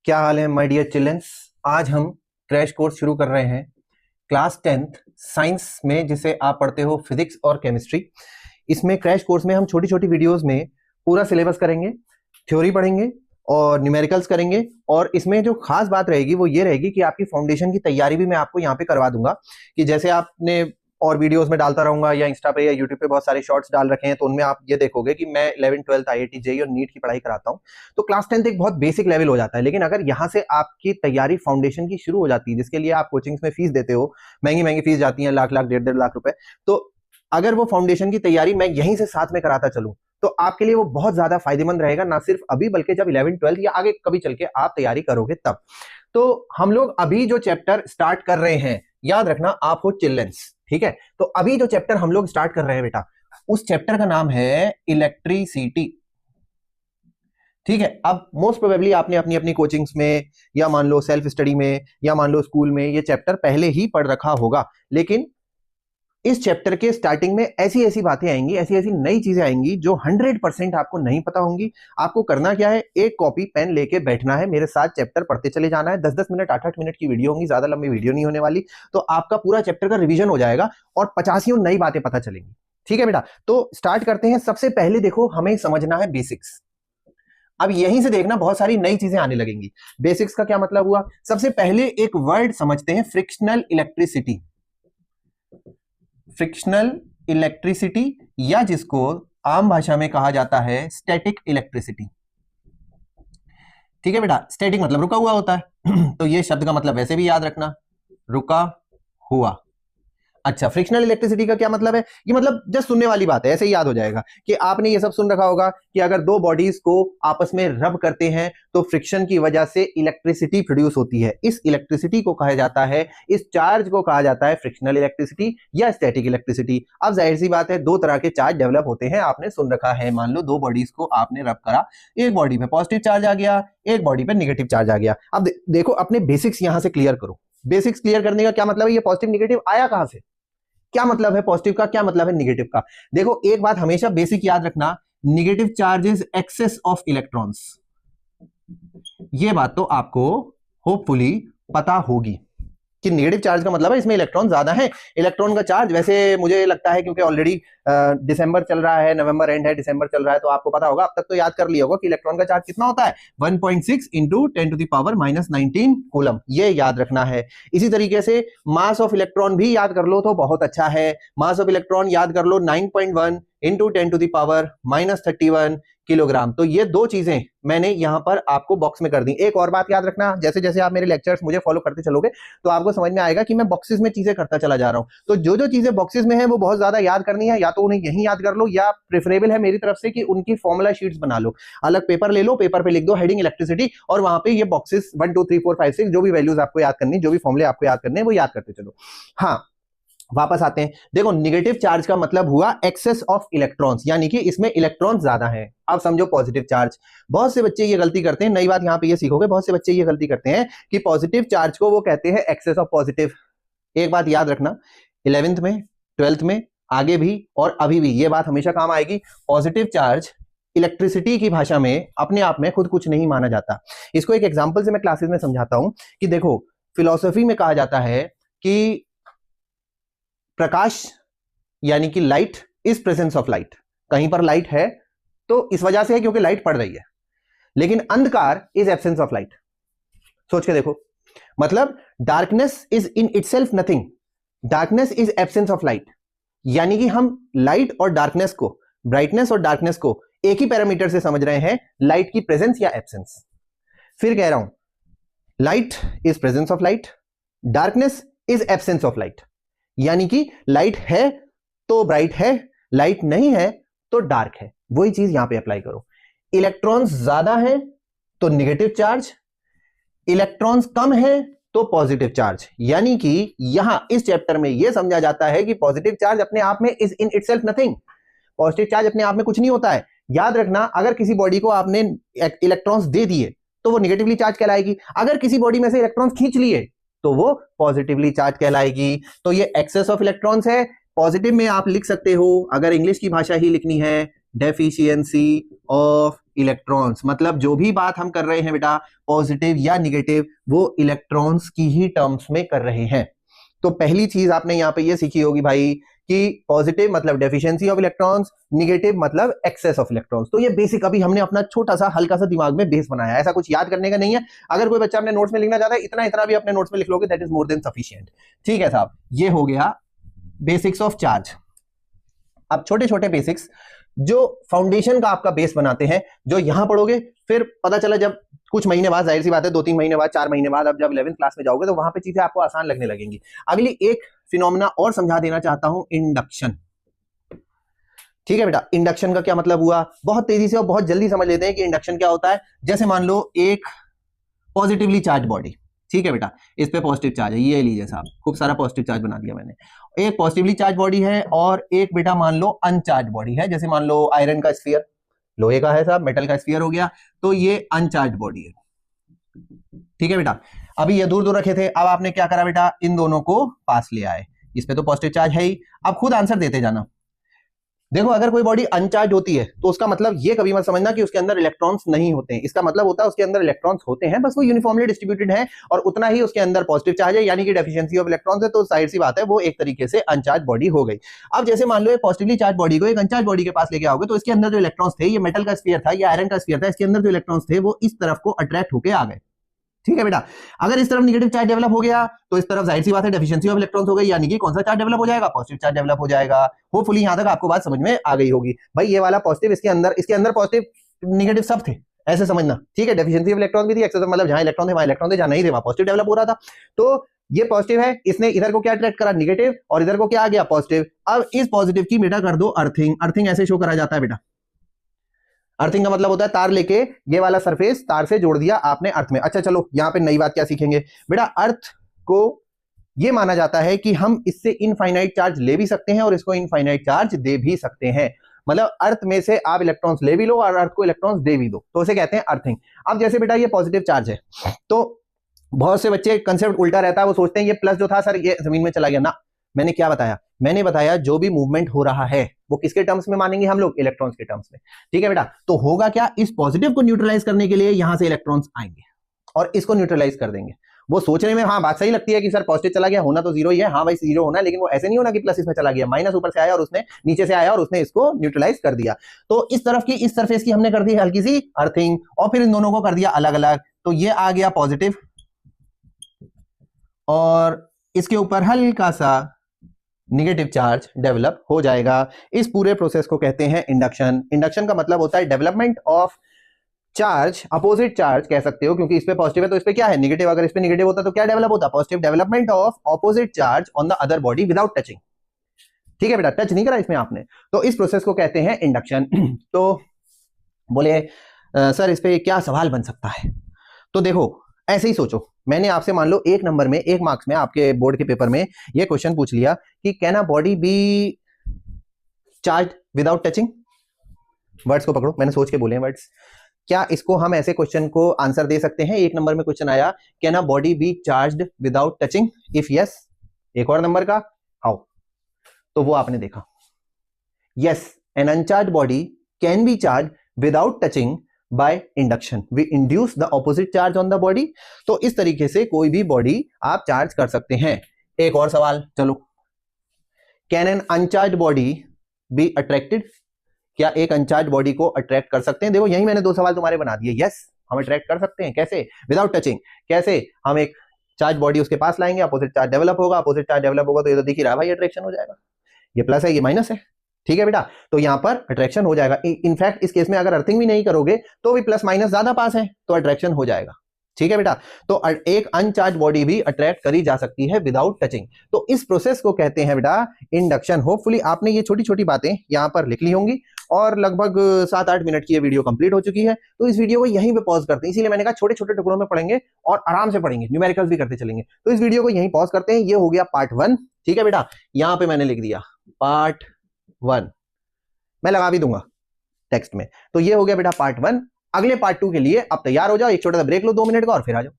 क्या हाल है my dear children's. आज हम क्रैश कोर्स शुरू कर रहे हैं क्लास 10th साइंस में, जिसे आप पढ़ते हो फिजिक्स और केमिस्ट्री। इसमें क्रैश कोर्स में हम छोटी छोटी वीडियोस में पूरा सिलेबस करेंगे, थ्योरी पढ़ेंगे और न्यूमेरिकल्स करेंगे। और इसमें जो खास बात रहेगी वो ये रहेगी कि आपकी फाउंडेशन की तैयारी भी मैं आपको यहाँ पे करवा दूंगा। कि जैसे आपने और वीडियोस में डालता रहूंगा या इंस्टा पे या यूट्यूब पे बहुत सारे शॉर्ट्स डाल रखे हैं, तो उनमें आप ये देखोगे कि मैं 11th 12th IIT जेईई और नीट की पढ़ाई कराता हूँ। तो क्लास 10th एक बहुत बेसिक लेवल हो जाता है, लेकिन अगर यहाँ से आपकी तैयारी फाउंडेशन की शुरू हो जाती है, जिसके लिए आप कोचिंग्स में फीस देते हो, महंगी महंगी फीस जाती है, लाख लाख डेढ़ लाख रुपए, तो अगर वो फाउंडेशन की तैयारी मैं यहीं से साथ में कराता चलूं तो आपके लिए वो बहुत ज्यादा फायदेमंद रहेगा, ना सिर्फ अभी बल्कि जब 11th 12th या आगे कभी चल के आप तैयारी करोगे तब। तो हम लोग अभी जो चैप्टर स्टार्ट कर रहे हैं, याद रखना आप हो चिल्ड्रंस, ठीक है। तो अभी जो चैप्टर हम लोग स्टार्ट कर रहे हैं बेटा, उस चैप्टर का नाम है इलेक्ट्रिसिटी, ठीक है। अब मोस्ट प्रोबेबली आपने अपनी अपनी कोचिंग्स में या मान लो सेल्फ स्टडी में या मान लो स्कूल में ये चैप्टर पहले ही पढ़ रखा होगा, लेकिन इस चैप्टर के स्टार्टिंग में ऐसी ऐसी बातें आएंगी, ऐसी ऐसी नई चीजें आएंगी जो 100% आपको नहीं पता होंगी। आपको करना क्या है, एक कॉपी पेन लेके बैठना है, मेरे साथ चैप्टर पढ़ते चले जाना है। 10-10 मिनट 8-8 मिनट की वीडियो होंगी, ज्यादा लंबी वीडियो नहीं होने वाली। तो आपका पूरा चैप्टर का रिवीजन हो जाएगा और 50 नई बातें पता चलेंगी, ठीक है बेटा। तो स्टार्ट करते हैं। सबसे पहले देखो, हमें समझना है बेसिक्स। अब यहीं से देखना बहुत सारी नई चीजें आने लगेंगी। बेसिक्स का क्या मतलब हुआ, सबसे पहले एक वर्ड समझते हैं, फ्रिक्शनल इलेक्ट्रिसिटी। फ्रिक्शनल इलेक्ट्रिसिटी या जिसको आम भाषा में कहा जाता है स्टैटिक इलेक्ट्रिसिटी, ठीक है बेटा। स्टैटिक मतलब रुका हुआ होता है तो ये शब्द का मतलब वैसे भी याद रखना, रुका हुआ। अच्छा, फ्रिक्शनल इलेक्ट्रिसिटी का क्या मतलब है, ये मतलब जस्ट सुनने वाली बात है, ऐसे ही याद हो जाएगा कि आपने ये सब सुन रखा होगा कि अगर दो बॉडीज को आपस में रब करते हैं तो फ्रिक्शन की वजह से इलेक्ट्रिसिटी प्रोड्यूस होती है। इस इलेक्ट्रिसिटी को कहा जाता है, इस चार्ज को कहा जाता है फ्रिक्शनल इलेक्ट्रिसिटी या स्टैटिक इलेक्ट्रिसिटी। अब जाहिर सी बात है, दो तरह के चार्ज डेवलप होते हैं, आपने सुन रखा है। मान लो दो बॉडीज को आपने रब करा, एक बॉडी पे पॉजिटिव चार्ज आ गया, एक बॉडी पे नेगेटिव चार्ज आ गया। अब देखो, अपने बेसिक्स यहां से क्लियर करो। बेसिक्स क्लियर करने का क्या मतलब है, ये पॉजिटिव नेगेटिव आया कहां से, क्या मतलब है पॉजिटिव का, क्या मतलब है नेगेटिव का। देखो, एक बात हमेशा बेसिक याद रखना, negative charge is excess of electrons. ये बात तो आपको होपफुली पता होगी कि नेगेटिव चार्ज का मतलब है इसमें इलेक्ट्रॉन ज्यादा है। इलेक्ट्रॉन का चार्ज वैसे मुझे लगता है, क्योंकि ऑलरेडी दिसंबर चल रहा है, नवंबर एंड है, दिसंबर चल रहा है, तो आपको पता होगा, अब तक तो याद कर लिया होगा कि इलेक्ट्रॉन का चार्ज कितना होता है, 1.6 इंटू 10⁻⁻19 कूलम। ये याद रखना है। इसी तरीके से मास ऑफ इलेक्ट्रॉन भी याद कर लो तो बहुत अच्छा है। मास ऑफ इलेक्ट्रॉन याद कर लो 9.1 इंटू 10⁻31 किलोग्राम। तो ये दो चीजें मैंने यहां पर आपको बॉक्स में कर दी। एक और बात याद रखना, जैसे जैसे आप मेरे लेक्चर्स मुझे फॉलो करते चलोगे तो आपको समझ में आएगा कि मैं बॉक्सेस में चीजें करता चला जा रहा हूं। तो जो जो चीजें बॉक्सेस में है वो बहुत ज्यादा याद करनी है, या तो उन्हें यहीं याद कर लो, या प्रेफरेबल है मेरी तरफ से कि उनकी फॉर्मूला शीट्स बना लो, अलग पेपर ले लो, पेपर पे लिख दो हेडिंग इलेक्ट्रिसिटी, और वहां पे ये बॉक्सेस 1 2 3 4 5 6 जो भी वैल्यूज आपको याद करनी, जो भी फॉर्मूले आपको याद करने, वो याद करते चलो। हाँ, वापस आते हैं। देखो, नेगेटिव चार्ज का मतलब हुआ एक्सेस ऑफ इलेक्ट्रॉन्स, यानी कि इसमें इलेक्ट्रॉन ज्यादा हैं। अब समझो पॉजिटिव चार्ज, बहुत से बच्चे ये गलती करते हैं, नई बात यहां पे ये सीखोगे, बहुत से बच्चे ये गलती करते हैं कि पॉजिटिव चार्ज को वो कहते हैं एक्सेस ऑफ पॉजिटिव। एक बात याद रखना, 11th में 12th में आगे भी और अभी भी ये बात हमेशा काम आएगी, पॉजिटिव चार्ज इलेक्ट्रिसिटी की भाषा में अपने आप में खुद कुछ नहीं माना जाता। इसको एक एग्जाम्पल से मैं क्लासेस में समझाता हूं कि देखो, फिलॉसफी में कहा जाता है कि प्रकाश यानी कि light is presence of light. कहीं पर लाइट है तो इस वजह से है क्योंकि लाइट पड़ रही है, लेकिन अंधकार इज एब्सेंस ऑफ लाइट। सोच के देखो, मतलब darkness is in itself nothing, darkness is absence of light. यानी कि हम लाइट और डार्कनेस को, ब्राइटनेस और डार्कनेस को एक ही पैरामीटर से समझ रहे हैं, लाइट की प्रेजेंस या एब्सेंस। फिर कह रहा हूं, light is presence of light, darkness is absence of light. यानी कि लाइट है तो ब्राइट है, लाइट नहीं है तो डार्क है। वही चीज यहां पे अप्लाई करो। इलेक्ट्रॉन्स ज्यादा है तो नेगेटिव चार्ज, इलेक्ट्रॉन्स कम है तो पॉजिटिव चार्ज। यानी कि यहां इस चैप्टर में यह समझा जाता है कि पॉजिटिव चार्ज अपने आप में is in itself nothing, positive charge अपने आप में कुछ नहीं होता है। याद रखना, अगर किसी बॉडी को आपने इलेक्ट्रॉन्स दे दिए तो वो निगेटिवली चार्ज कहलाएगी, अगर किसी बॉडी में से इलेक्ट्रॉन्स खींच लिए तो वो पॉजिटिवली चार्ज कहलाएगी। तो ये एक्सेस ऑफ इलेक्ट्रॉन्स है। पॉजिटिव में आप लिख सकते हो, अगर इंग्लिश की भाषा ही लिखनी है, डेफिशिएंसी ऑफ इलेक्ट्रॉन्स, मतलब जो भी बात हम कर रहे हैं बेटा पॉजिटिव या निगेटिव, वो इलेक्ट्रॉन्स की ही टर्म्स में कर रहे हैं। तो पहली चीज आपने यहां पे ये सीखी होगी भाई कि पॉजिटिव मतलब डेफिशिएंसी ऑफ इलेक्ट्रॉन्स, निगेटिव मतलब एक्सेस ऑफ इलेक्ट्रॉन्स। तो ये बेसिक अभी हमने अपना छोटा सा हल्का सा दिमाग में बेस बनाया, ऐसा कुछ याद करने का नहीं है। अगर कोई बच्चा अपने नोट्स में लिखना चाहता है, इतना इतना भी अपने नोट्स में लिख लोगे, that is more than sufficient. ठीक है साहब, ये हो गया बेसिक्स ऑफ चार्ज। अब छोटे छोटे बेसिक्स जो फाउंडेशन का आपका बेस बनाते हैं, जो यहां पढ़ोगे, फिर पता चला जब कुछ महीने बाद, जाहिर सी बात है 2-3 महीने बाद, 4 महीने बाद, अब जब 11th क्लास में जाओगे तो वहां पे चीजें आपको आसान लगने लगेंगी। अगली एक फिनोमेना और समझा देना चाहता हूं, इंडक्शन। ठीक है बेटा, इंडक्शन का क्या मतलब हुआ, बहुत तेजी से और बहुत जल्दी समझ लेते हैं कि इंडक्शन क्या होता है। जैसे मान लो एक पॉजिटिवली चार्ज बॉडी, ठीक है बेटा, इस पे पॉजिटिव चार्ज है, ये लीजिए साहब, खूब सारा पॉजिटिव चार्ज बना दिया मैंने। एक पॉजिटिवली चार्ज बॉडी है और एक बेटा मान लो अनचार्ज बॉडी है, जैसे मान लो आयरन का स्फीयर, लोहे का है साहब, मेटल का स्फीयर हो गया, तो ये अनचार्ज बॉडी है। ठीक है बेटा, अभी ये दूर दूर रखे थे, अब आपने क्या करा बेटा, इन दोनों को पास ले आए, इस पे तो पॉजिटिव चार्ज है ही। अब खुद आंसर देते जाना। देखो, अगर कोई बॉडी अनचार्ज होती है तो उसका मतलब ये कभी मत समझना कि उसके अंदर इलेक्ट्रॉन्स नहीं होते हैं। इसका मतलब होता है उसके अंदर इलेक्ट्रॉन्स होते हैं, बस वो यूनिफॉर्मली डिस्ट्रीब्यूटेड है और उतना ही उसके अंदर पॉजिटिव चार्ज है, यानी कि डेफिशिएंसी ऑफ इलेक्ट्रॉन्स है। तो जाहिर सी बात है वो एक तरीके से अनचार्ज बॉडी हो गई। अब जैसे मान लो एक पॉजिटिवली चार्ज बॉडी को एक अनचार्ज बॉडी के पास लेके आओगे, तो इसके अंदर जो इलेक्ट्रॉन्स थे, ये मेटल का स्फीयर था, ये आयरन का स्फीयर था, इसके अंदर जो इलेक्ट्रॉन्स थे वो इस तरफ को अट्रैक्ट होकर आ गए। ठीक है बेटा, अगर इस तरफ नेगेटिव चार्ज डेवलप हो गया तो इस तरफ जाहिर सी बात है डेफिशिएंसी ऑफ इलेक्ट्रॉन्स हो गई, यानी कि कौन सा चार्ज डेवलप हो जाएगा, पॉजिटिव चार्ज डेवलप हो जाएगा। होपफुली यहां तक आपको बात समझ में आ गई होगी। भाई ये वाला पॉजिटिव, इसके अंदर पॉजिटिव नेगेटिव सब थे, ऐसे समझना। ठीक है, डेफिशिएंसी ऑफ इलेक्ट्रॉन भी थी, एक्सेस मतलब जहां इलेक्ट्रॉन थे वहां इलेक्ट्रॉन थे, जहां नहीं थे वहां पॉजिटिव डेवलप हो रहा था। तो ये पॉजिटिव है, इसने इधर को क्या अट्रैक्ट करा, नेगेटिव, और इधर को क्या आ गया, पॉजिटिव। अब इस पॉजिटिव की बेटा कर दो अर्थिंग। अर्थिंग ऐसे शो करा जाता है बेटा। अर्थिंग का मतलब होता है तार लेके ये वाला सरफेस तार से जोड़ दिया आपने अर्थ में। अच्छा चलो, यहां पे नई बात क्या सीखेंगे बेटा, अर्थ को ये माना जाता है कि हम इससे इनफाइनाइट चार्ज ले भी सकते हैं और इसको इनफाइनाइट चार्ज दे भी सकते हैं। मतलब अर्थ में से आप इलेक्ट्रॉन्स ले भी लो और अर्थ को इलेक्ट्रॉन्स दे भी दो, तो उसे कहते हैं अर्थिंग। अब जैसे बेटा ये पॉजिटिव चार्ज है, तो बहुत से बच्चे कंसेप्ट उल्टा रहता है, वो सोचते हैं ये प्लस जो था सर ये जमीन में चला गया ना। मैंने क्या बताया, मैंने बताया जो भी मूवमेंट हो रहा है वो किसके टर्म्स में मानेंगे हम लोग, इलेक्ट्रॉन्स के टर्म्स में। ठीक है बेटा, तो होगा क्या, इस पॉजिटिव को न्यूट्रलाइज करने के लिए यहां से इलेक्ट्रॉन्स आएंगे और इसको न्यूट्रलाइज कर देंगे। वो सोचने में हाँ बात सही लगती है कि सर पॉजिटिव चला गया, होना तो जीरो ही है, हाँ भाई जीरो होना है, लेकिन वो ऐसे नहीं होना कि प्लस इसमें चला गया, माइनस ऊपर से आया और उसने नीचे से आया और उसने इसको न्यूट्रलाइज कर दिया। तो इस तरफ की इस सरफेस की हमने कर दी हल्की सी अर्थिंग और फिर इन दोनों को कर दिया अलग अलग। तो ये आ गया पॉजिटिव और इसके ऊपर हल्का सा नेगेटिव चार्ज डेवलप हो जाएगा। इस पूरे प्रोसेस को कहते हैं इंडक्शन। इंडक्शन का मतलब होता है development of charge, opposite charge कह सकते हो, क्योंकि इस पे पॉजिटिव है तो इस पे क्या है, नेगेटिव। अगर इस पे नेगेटिव होता तो क्या डेवलप होता, positive. Development of opposite charge on the other body without touching. ठीक है बेटा, टच नहीं करा इसमें आपने, तो इस प्रोसेस को कहते हैं इंडक्शन। तो बोले सर इस पे क्या सवाल बन सकता है, तो देखो ऐसे ही सोचो, मैंने आपसे मान लो एक नंबर में, एक मार्क्स में आपके बोर्ड के पेपर में ये क्वेश्चन पूछ लिया कि can a body B charge without touching. Words को पकड़ो, मैंने सोच के बोले हैं वर्ड्स। क्या इसको हम ऐसे क्वेश्चन को आंसर दे सकते हैं, एक नंबर में क्वेश्चन आया can a body be charged without touching, if yes. एक और नंबर का हाउ, तो वो आपने देखा, yes an uncharged body can be charge without touching by induction, we induce the opposite charge on the body। तो इस तरीके से कोई भी बॉडी आप चार्ज कर सकते हैं। एक और सवाल, चलो, can an uncharged body be attracted, क्या एक अनचार्ज बॉडी को अट्रैक्ट कर सकते हैं। देखो यही मैंने दो सवाल तुम्हारे बना दिए, यस हम अट्रैक्ट कर सकते हैं। कैसे, विदाउट टचिंग। कैसे, हम एक चार्ज बॉडी उसके पास लाएंगे, अपोजिट चार्ज डेवलप होगा, अपोजिट चार्ज डेवलप होगा तो ये तो दिख ही रहा है भाई अट्रैक्शन हो जाएगा, ये प्लस है ये माइनस है। ठीक है बेटा, तो यहां पर अट्रैक्शन हो जाएगा। इनफैक्ट इस केस में अगर अर्थिंग भी नहीं करोगे तो भी प्लस माइनस ज्यादा पास है तो अट्रैक्शन हो जाएगा। ठीक है बेटा, तो एक अनचार्ज बॉडी भी अट्रैक्ट करी जा सकती है विदाउट टचिंग। तो इस प्रोसेस को कहते हैं बेटा इंडक्शन। होपफुली आपने ये छोटी छोटी बातें यहां पर लिख ली होंगी और लगभग 7-8 मिनट की ये वीडियो कंप्लीट हो चुकी है। तो इस वीडियो को यहीं पे पॉज करते हैं, इसीलिए मैंने कहा छोटे छोटे टुकड़ों में पढ़ेंगे और आराम से पढ़ेंगे, न्यूमेरिकल्स भी करते चलेंगे। तो इस वीडियो को यहीं पॉज करते हैं। ये हो गया पार्ट 1। ठीक है बेटा, यहां पे मैंने लिख दिया पार्ट 1, मैं लगा भी दूंगा टेक्स्ट में। तो ये हो गया बेटा पार्ट 1। अगले पार्ट 2 के लिए आप तैयार हो जाओ, एक छोटा सा ब्रेक लो 2 मिनट का और फिर आ जाओ।